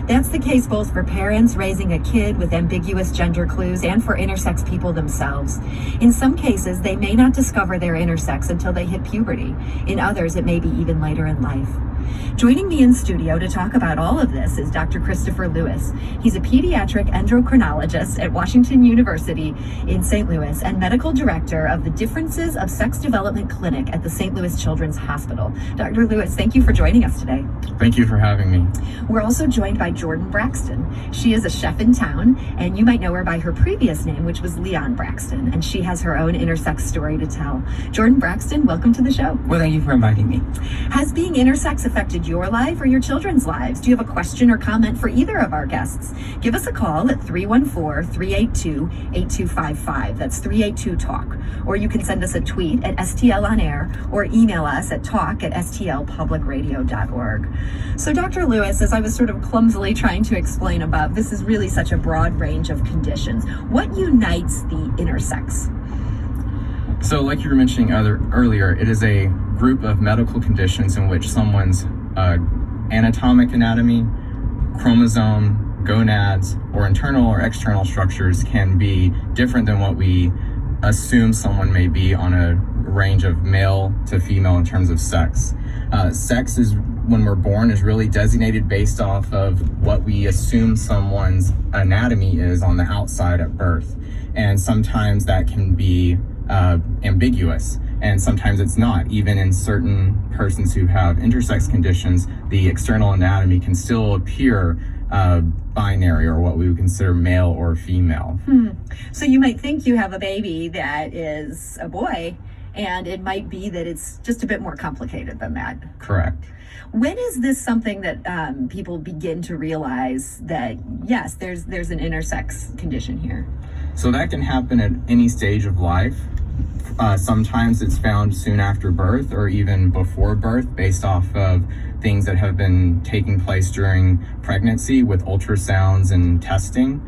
That's the case both for parents raising a kid with ambiguous gender clues and for intersex people themselves. In some cases, they may not discover they're intersex until they hit puberty. In others, it may be even later in life. Joining me in studio to talk about all of this is Dr. Christopher Lewis. He's a pediatric endocrinologist at Washington University in St. Louis and medical director of the Differences of Sex Development Clinic at the St. Louis Children's Hospital. Dr. Lewis, thank you for joining us today. Thank you for having me. We're also joined by Jordan Braxton. She is a chef in town, and you might know her by her previous name, which was Leon Braxton, and she has her own intersex story to tell. Jordan Braxton, welcome to the show. Well, thank you for inviting me. Has being intersex affected your life or your children's lives? Do you have a question or comment for either of our guests? Give us a call at 314-382-8255. That's 382-TALK. Or you can send us a tweet at STL On Air or email us at talk@stlpublicradio.org. So Dr. Lewis, as I was sort of clumsily trying to explain above, this is really such a broad range of conditions. What unites the intersex? So like you were mentioning earlier, it is a group of medical conditions in which someone's anatomic anatomy, chromosome, gonads, or internal or external structures can be different than what we assume someone may be on a range of male to female in terms of sex. Sex is, when we're born, is really designated based off of what we assume someone's anatomy is on the outside at birth. And sometimes that can be ambiguous, and sometimes it's not. Even in certain persons who have intersex conditions, the external anatomy can still appear binary, or what we would consider male or female. So you might think you have a baby that is a boy, and it might be that it's just a bit more complicated than that. Correct. When is this something that people begin to realize that, yes, there's an intersex condition here? So that can happen at any stage of life. Sometimes it's found soon after birth or even before birth, based off of things that have been taking place during pregnancy with ultrasounds and testing.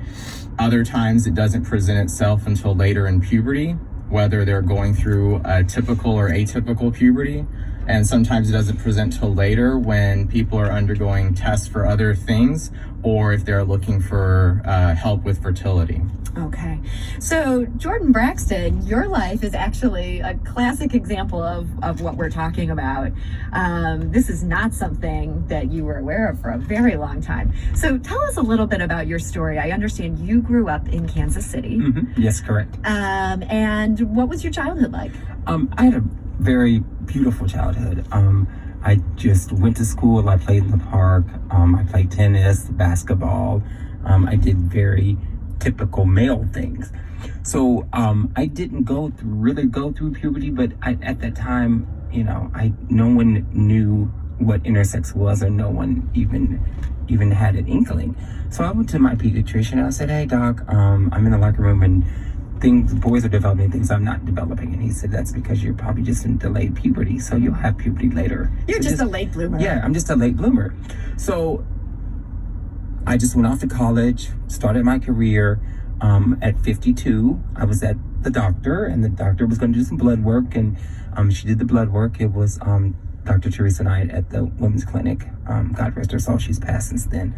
Other times it doesn't present itself until later in puberty, whether they're going through a typical or atypical puberty. And sometimes it doesn't present till later when people are undergoing tests for other things, or if they're looking for help with fertility. Okay. So Jordan Braxton, your life is actually a classic example of what we're talking about. This is not something that you were aware of for a very long time. So tell us a little bit about your story. I understand you grew up in Kansas City. Mm-hmm. Yes, correct. And what was your childhood like? I had a very beautiful childhood. I just went to school. I played in the park. I played tennis, basketball. I did very typical male things. So I didn't really go through puberty, but at that time, no one knew what intersex was, or no one even had an inkling. So I went to my pediatrician and I said, "Hey doc, I'm in the locker room and boys are developing things I'm not developing." And he said, "That's because you're probably just in delayed puberty, so you'll have puberty later." You're just a late bloomer. Yeah, I'm just a late bloomer. So I just went off to college, started my career. At 52, I was at the doctor, and the doctor was going to do some blood work, and she did the blood work. It was Dr. Teresa Knight at the Women's Clinic. God rest her soul, she's passed since then.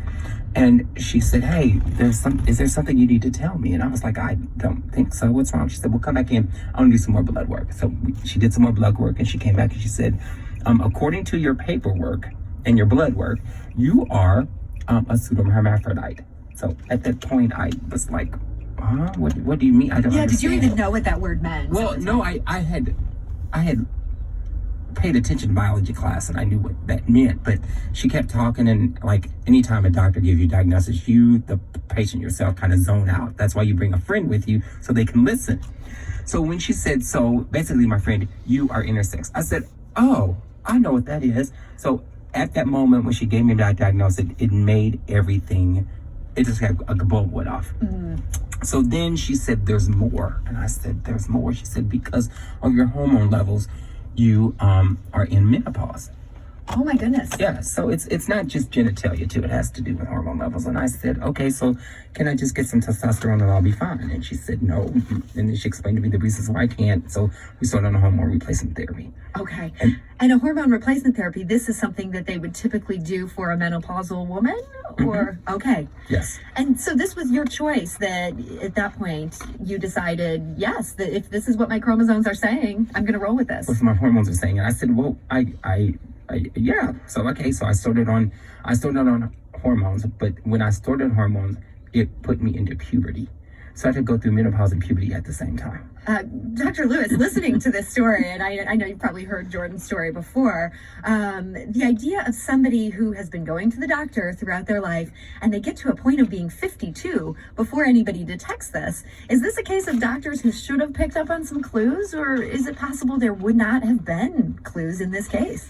And she said, "Hey, is there something you need to tell me?" And I was like, "I don't think so. What's wrong?" She said, "Well, come back in. I want to do some more blood work." So she did some more blood work, and she came back and she said, "According to your paperwork and your blood work, you are a pseudohermaphrodite." So at that point, I was like, "Huh? What do you mean? I don't understand." Did you even know what that word meant? Well, no, I had paid attention to biology class, and I knew what that meant, but she kept talking, and like anytime a doctor gives you a diagnosis, the patient yourself, kind of zone out. That's why you bring a friend with you so they can listen. So when she said, "So basically, my friend, you are intersex," I said, "Oh, I know what that is." So at that moment when she gave me that diagnosis, it made everything, it just had a bulb went off. So then she said, "There's more." And I said, "There's more?" She said, "Because of your hormone levels, you are in menopause." Oh my goodness. Yeah, so it's not just genitalia too. It has to do with hormone levels. And I said, okay, so can I just get some testosterone and I'll be fine? And she said no. And then she explained to me the reasons why I can't. So we started on a hormone replacement therapy. Okay. And a hormone replacement therapy, this is something that they would typically do for a menopausal woman? Or, okay. Yes. And so this was your choice that at that point you decided, yes, that if this is what my chromosomes are saying, I'm going to roll with this. What my hormones are saying. And I said, well, yeah. So, okay. So I started on hormones, but when I started hormones, it put me into puberty. So I had to go through menopause and puberty at the same time. Dr. Lewis, listening to this story, and I know you've probably heard Jordan's story before, the idea of somebody who has been going to the doctor throughout their life and they get to a point of being 52 before anybody detects this. Is this a case of doctors who should have picked up on some clues, or is it possible there would not have been clues in this case?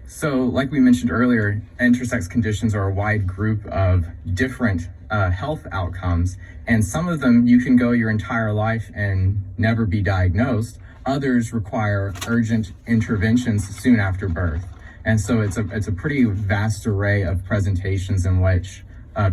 So, like we mentioned earlier, intersex conditions are a wide group of different health outcomes, and some of them you can go your entire life and never be diagnosed. Others require urgent interventions soon after birth, and so it's a pretty vast array of presentations in which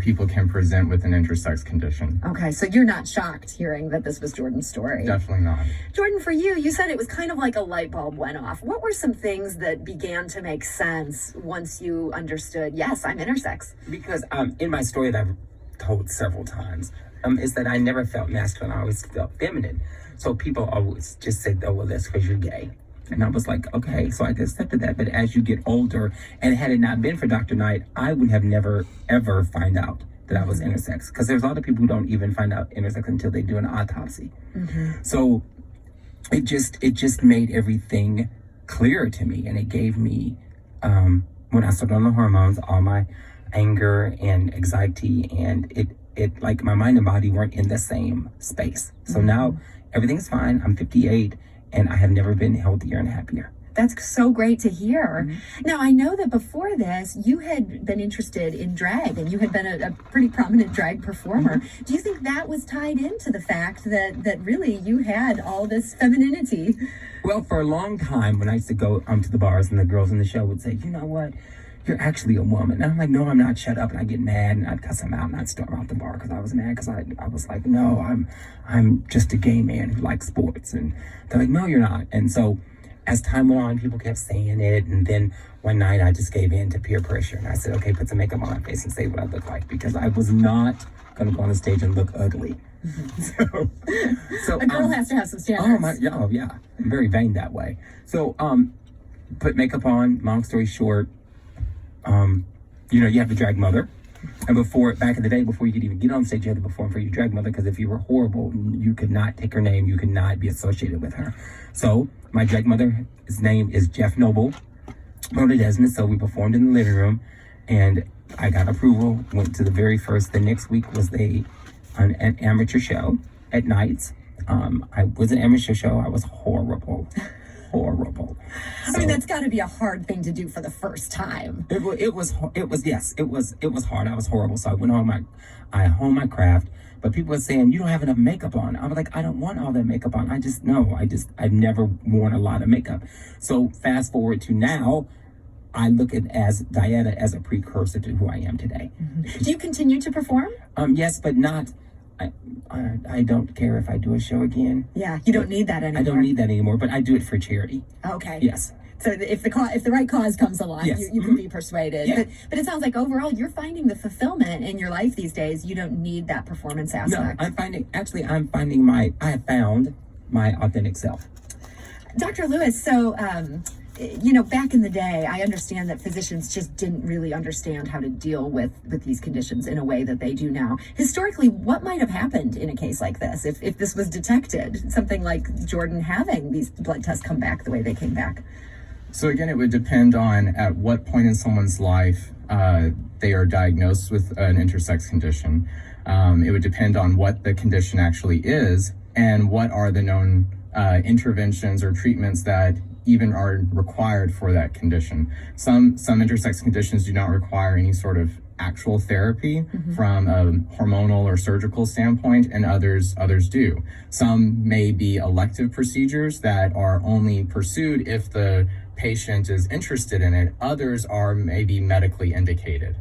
people can present with an intersex condition. Okay, so you're not shocked hearing that this was Jordan's story? Definitely not. Jordan, for you, you said it was kind of like a light bulb went off. What were some things that began to make sense once you understood, yes, I'm intersex? Because in my story that I've told several times, is that I never felt masculine. I always felt feminine. So people always just said, oh, well, that's because you're gay. And I was like, okay, so I accepted that. But as you get older, and had it not been for Dr. Knight, I would have never, ever find out that I was intersex. Because there's a lot of people who don't even find out intersex until they do an autopsy. Mm-hmm. So it just made everything clearer to me. And it gave me, when I started on the hormones, all my anger and anxiety, and it like my mind and body weren't in the same space. So now everything's fine. I'm 58. And I have never been healthier and happier. That's so great to hear. Mm-hmm. Now, I know that before this, you had been interested in drag, and you had been a pretty prominent drag performer. Mm-hmm. Do you think that was tied into the fact that really you had all this femininity? Well, for a long time, when I used to go to the bars and the girls in the show would say, you know what? You're actually a woman. And I'm like, no, I'm not. Shut up. And I'd get mad and I'd cuss them out and I'd storm out the bar because I was mad because I was like, no, I'm just a gay man who likes sports. And they're like, no, you're not. And so as time went on, people kept saying it. And then one night I just gave in to peer pressure. And I said, okay, put some makeup on my face and say what I look like, because I was not going to go on the stage and look ugly. So a girl has to have some standards. Yeah. I'm very vain that way. So put makeup on, long story short. You have the drag mother, and back in the day, before you could even get on stage, you had to perform for your drag mother, because if you were horrible, you could not take her name, you could not be associated with her. So my drag mother, his name is Jeff Noble, Mona Desmond. So we performed in the living room, and I got approval. Went to the next week was an amateur show at nights. I was an amateur show. I was horrible. Horrible. I mean, that's got to be a hard thing to do for the first time. It was hard. I was horrible. So I went home. I honed my craft. But people were saying, you don't have enough makeup on. I was like, I don't want all that makeup on. I've never worn a lot of makeup. So fast forward to now, I look at as Diana as a precursor to who I am today. Mm-hmm. Do you continue to perform? Yes, but not. I don't care if I do a show again. Yeah, you don't need that anymore. I don't need that anymore, but I do it for charity. Okay. Yes. So if the right cause comes along, yes. you can be persuaded. Yeah. But it sounds like overall you're finding the fulfillment in your life these days. You don't need that performance aspect. No, I have found my authentic self. Dr. Lewis, so back in the day, I understand that physicians just didn't really understand how to deal with these conditions in a way that they do now. Historically, what might have happened in a case like this if this was detected? Something like Jordan having these blood tests come back the way they came back? So again, it would depend on at what point in someone's life they are diagnosed with an intersex condition. It would depend on what the condition actually is and what are the known interventions or treatments that even are required for that condition. Some intersex conditions do not require any sort of actual therapy from a hormonal or surgical standpoint, and others do. Some may be elective procedures that are only pursued if the patient is interested in it. Others are maybe medically indicated.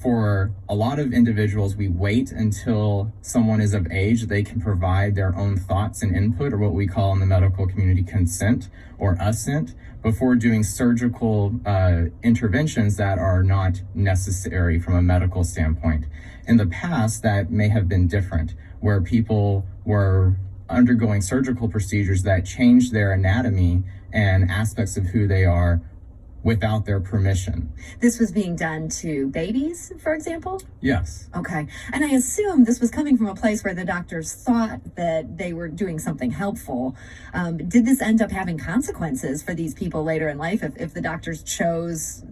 For a lot of individuals, we wait until someone is of age. They can provide their own thoughts and input, or what we call in the medical community consent or assent, before doing surgical interventions that are not necessary from a medical standpoint. In the past, that may have been different, where people were undergoing surgical procedures that changed their anatomy and aspects of who they are without their permission. This was being done to babies, for example? Yes. Okay. And I assume this was coming from a place where the doctors thought that they were doing something helpful. Did this end up having consequences for these people later in life if the doctors chose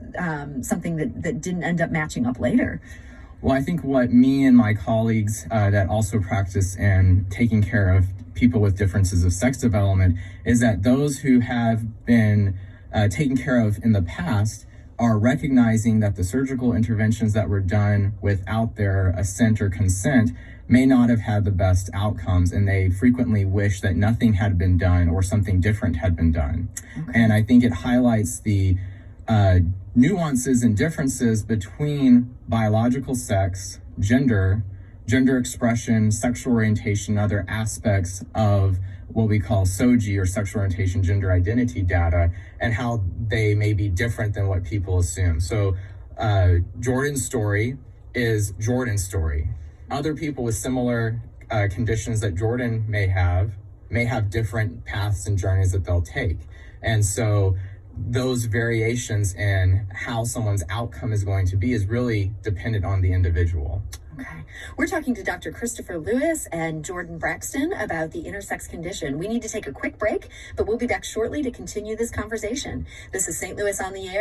something that didn't end up matching up later? Well, I think what me and my colleagues that also practice in taking care of people with differences of sex development is that those who have been taken care of in the past are recognizing that the surgical interventions that were done without their assent or consent may not have had the best outcomes, and they frequently wish that nothing had been done or something different had been done. Okay. And I think it highlights the nuances and differences between biological sex, gender expression, sexual orientation, other aspects of what we call SOGI, or sexual orientation gender identity data, and how they may be different than what people assume. So Jordan's story is Jordan's story. Other people with similar conditions that Jordan may have different paths and journeys that they'll take. And so those variations in how someone's outcome is going to be is really dependent on the individual. Okay. We're talking to Dr. Christopher Lewis and Jordan Braxton about the intersex condition. We need to take a quick break, but we'll be back shortly to continue this conversation. This is St. Louis on the Air.